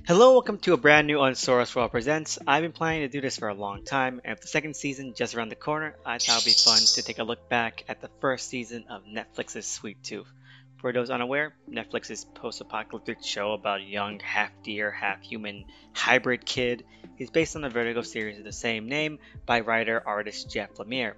Hello, welcome to a brand new Unsourced Wall Presents. I've been planning to do this for a long time, and with the second season just around the corner, I thought it would be fun to take a look back at the first season of Netflix's Sweet Tooth. For those unaware, Netflix's post-apocalyptic show about a young half-deer, half-human hybrid kid is based on the Vertigo series of the same name by writer-artist Jeff Lemire.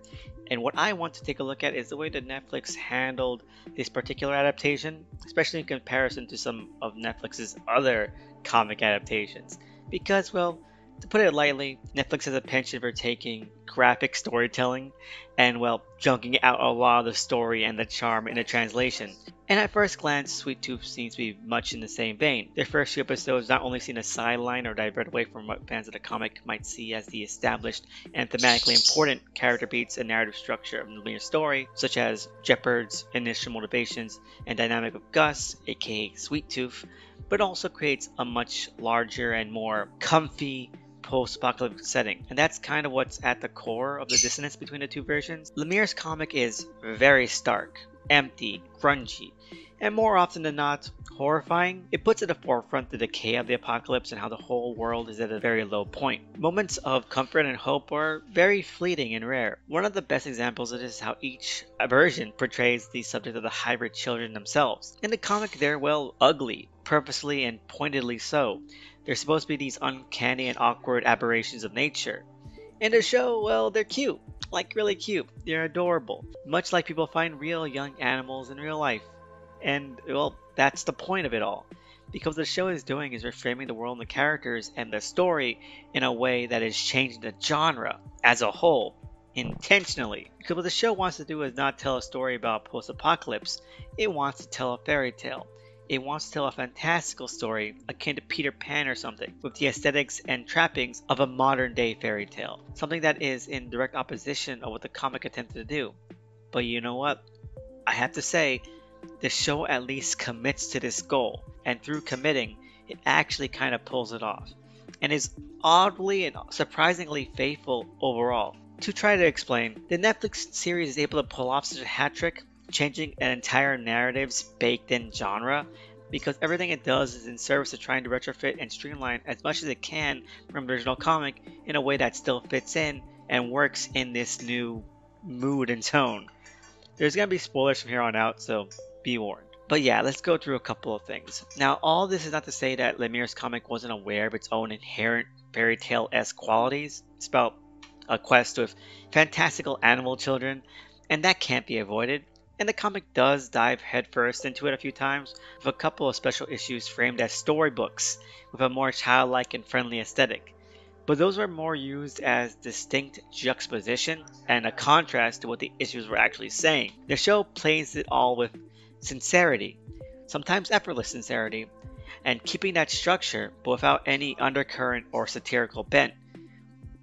And what I want to take a look at is the way that Netflix handled this particular adaptation, especially in comparison to some of Netflix's other comic adaptations. Because, well, to put it lightly, Netflix has a penchant for taking graphic storytelling and, well, junking out a lot of the story and the charm in a translation. And at first glance, Sweet Tooth seems to be much in the same vein. Their first few episodes not only seem to sideline or divert away from what fans of the comic might see as the established and thematically important character beats and narrative structure of the linear story, such as Jeopard's initial motivations and dynamic of Gus, aka Sweet Tooth, but also creates a much larger and more comfy post-apocalyptic setting. And that's kind of what's at the core of the dissonance between the two versions. Lemire's comic is very stark, empty, grungy, and more often than not, horrifying. It puts at the forefront the decay of the apocalypse and how the whole world is at a very low point. Moments of comfort and hope are very fleeting and rare. One of the best examples of this is how each version portrays the subject of the hybrid children themselves. In the comic, they're, well, ugly, purposely and pointedly so. They're supposed to be these uncanny and awkward aberrations of nature. In the show, well, they're cute. Like, really cute. They're adorable. Much like people find real young animals in real life. And, well, that's the point of it all. Because what the show is doing is reframing the world and the characters and the story in a way that is changing the genre as a whole, intentionally. Because what the show wants to do is not tell a story about post-apocalypse, it wants to tell a fairy tale. It wants to tell a fantastical story akin to Peter Pan or something, with the aesthetics and trappings of a modern day fairy tale. Something that is in direct opposition of what the comic attempted to do. But you know what? I have to say, the show at least commits to this goal, and through committing, it actually kind of pulls it off, and is oddly and surprisingly faithful overall. To try to explain, the Netflix series is able to pull off such a hat trick, changing an entire narrative's baked-in genre, because everything it does is in service of trying to retrofit and streamline as much as it can from the original comic in a way that still fits in and works in this new mood and tone. There's going to be spoilers from here on out, so be warned. But yeah, let's go through a couple of things. Now, all this is not to say that Lemire's comic wasn't aware of its own inherent fairy tale-esque qualities. It's about a quest with fantastical animal children, and that can't be avoided. And the comic does dive headfirst into it a few times, with a couple of special issues framed as storybooks, with a more childlike and friendly aesthetic. But those were more used as distinct juxtaposition and a contrast to what the issues were actually saying. The show plays it all with sincerity, sometimes effortless sincerity, and keeping that structure but without any undercurrent or satirical bent.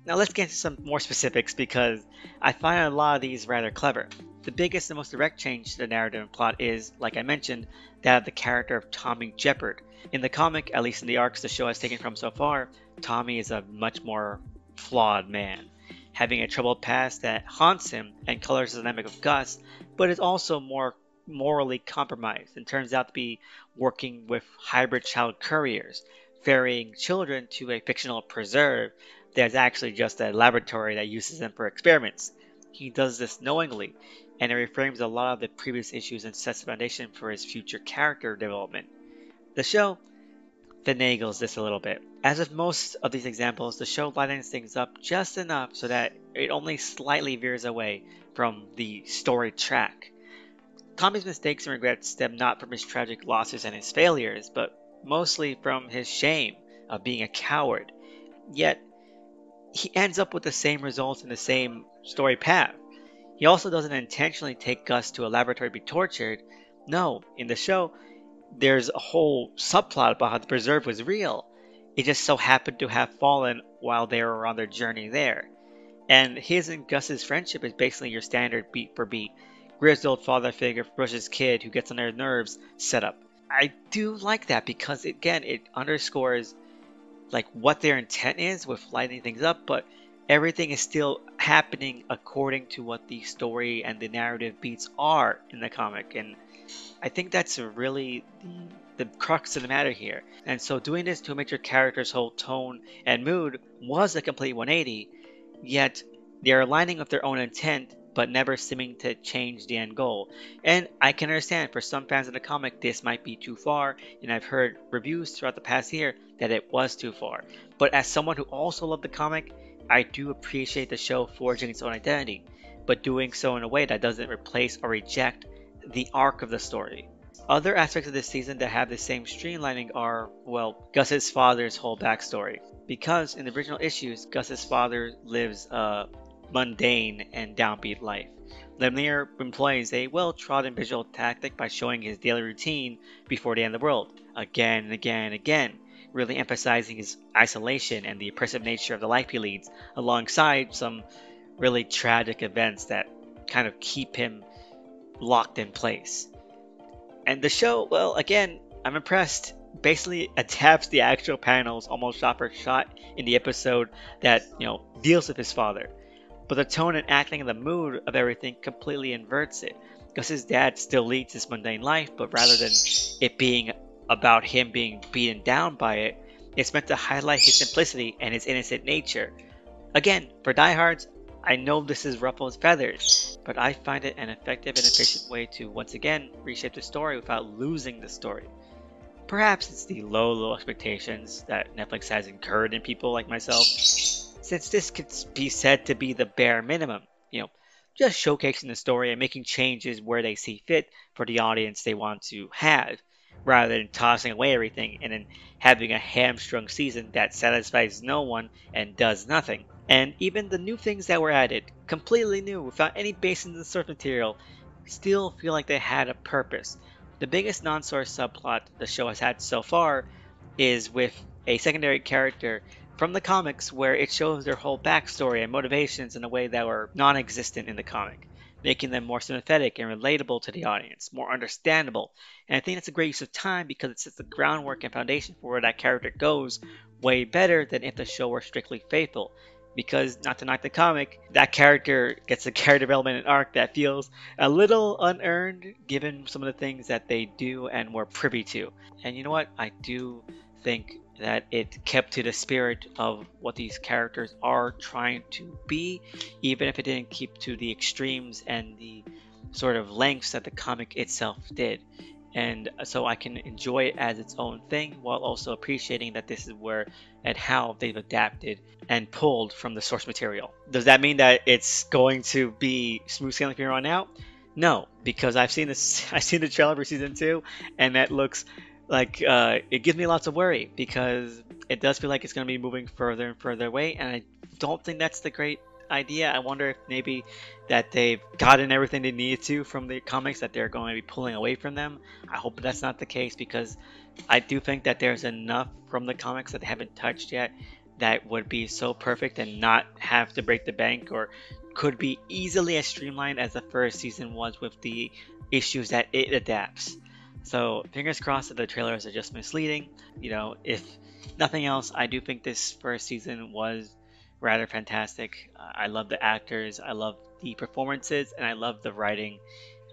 Now let's get into some more specifics because I find a lot of these rather clever. The biggest and most direct change to the narrative and plot is, like I mentioned, that of the character of Tommy Jeopard. In the comic, at least in the arcs the show has taken from so far, Tommy is a much more flawed man, having a troubled past that haunts him and colors the dynamic of Gus, but is also more morally compromised and turns out to be working with hybrid child couriers, ferrying children to a fictional preserve that's actually just a laboratory that uses them for experiments. He does this knowingly, and it reframes a lot of the previous issues and sets the foundation for his future character development. The show finagles this a little bit. As with most of these examples, the show lightens things up just enough so that it only slightly veers away from the story track. Tommy's mistakes and regrets stem not from his tragic losses and his failures, but mostly from his shame of being a coward. Yet, he ends up with the same results in the same story path. He also doesn't intentionally take Gus to a laboratory to be tortured. No, in the show, there's a whole subplot about how the preserve was real. It just so happened to have fallen while they were on their journey there. And his and Gus's friendship is basically your standard beat for beat grizzled father figure versus kid who gets on their nerves setup. I do like that because again it underscores like what their intent is with lighting things up, but everything is still happening according to what the story and the narrative beats are in the comic, and I think that's really the crux of the matter here. And so doing this to make your character's whole tone and mood was a complete 180, yet they are aligning with their own intent but never seeming to change the end goal. And I can understand for some fans of the comic this might be too far, and I've heard reviews throughout the past year that it was too far. But as someone who also loved the comic, I do appreciate the show forging its own identity, but doing so in a way that doesn't replace or reject the arc of the story. Other aspects of this season that have the same streamlining are, well, Gus's father's whole backstory. Because in the original issues, Gus's father lives a mundane and downbeat life. Lemire employs a well-trodden visual tactic by showing his daily routine before the end of the world, again and again and again, really emphasizing his isolation and the oppressive nature of the life he leads, alongside some really tragic events that kind of keep him locked in place. And the show, well, again, I'm impressed. Basically adapts the actual panels almost shot for shot in the episode that, deals with his father. But the tone and acting and the mood of everything completely inverts it. Because his dad still leads this mundane life, but rather than it being about him being beaten down by it, it's meant to highlight his simplicity and his innocent nature. Again, for diehards, I know this is ruffles feathers, but I find it an effective and efficient way to once again reshape the story without losing the story. Perhaps it's the low expectations that Netflix has incurred in people like myself, since this could be said to be the bare minimum, just showcasing the story and making changes where they see fit for the audience they want to have, rather than tossing away everything and then having a hamstrung season that satisfies no one and does nothing. And even the new things that were added, completely new, without any basis in the source material, still feel like they had a purpose. The biggest non-source subplot the show has had so far is with a secondary character from the comics where it shows their whole backstory and motivations in a way that were non-existent in the comic, making them more sympathetic and relatable to the audience, more understandable. And I think that's a great use of time because it sets the groundwork and foundation for where that character goes way better than if the show were strictly faithful. Because, not to knock the comic, that character gets a character development and arc that feels a little unearned given some of the things that they do and were privy to. And you know what? I do think that it kept to the spirit of what these characters are trying to be, even if it didn't keep to the extremes and the sort of lengths that the comic itself did. And so I can enjoy it as its own thing while also appreciating that this is where and how they've adapted and pulled from the source material. Does that mean that it's going to be smooth sailing from here on out? No, because I've seen the trailer for season 2, and that looks like it gives me lots of worry because it does feel like it's going to be moving further and further away, and I don't think that's the great idea. I wonder if maybe that they've gotten everything they needed to from the comics that they're going to be pulling away from them. I hope that's not the case because I do think that there's enough from the comics that they haven't touched yet that would be so perfect and not have to break the bank, or could be easily as streamlined as the first season was with the issues that it adapts. So fingers crossed that the trailers are just misleading. If nothing else, I do think this first season was rather fantastic. I love the actors, I love the performances, and I love the writing.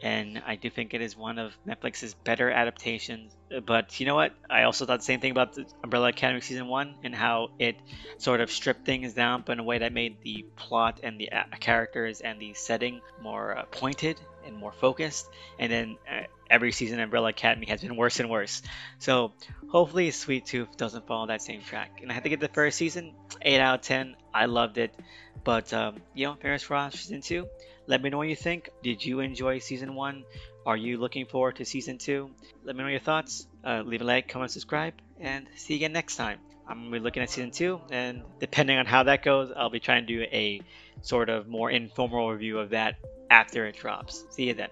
And I do think it is one of Netflix's better adaptations. But you know what? I also thought the same thing about the Umbrella Academy Season 1 and how it sort of stripped things down, but in a way that made the plot and the characters and the setting more pointed and more focused. And then every season Umbrella Academy has been worse and worse. So hopefully Sweet Tooth doesn't follow that same track. And I had to get the first season, 8 out of 10. I loved it. But, fingers crossed Season 2. Let me know what you think. Did you enjoy Season 1? Are you looking forward to Season 2? Let me know your thoughts. Leave a like, comment, subscribe, and see you again next time. I'm going to be looking at Season 2, and depending on how that goes, I'll be trying to do a sort of more informal review of that after it drops. See you then.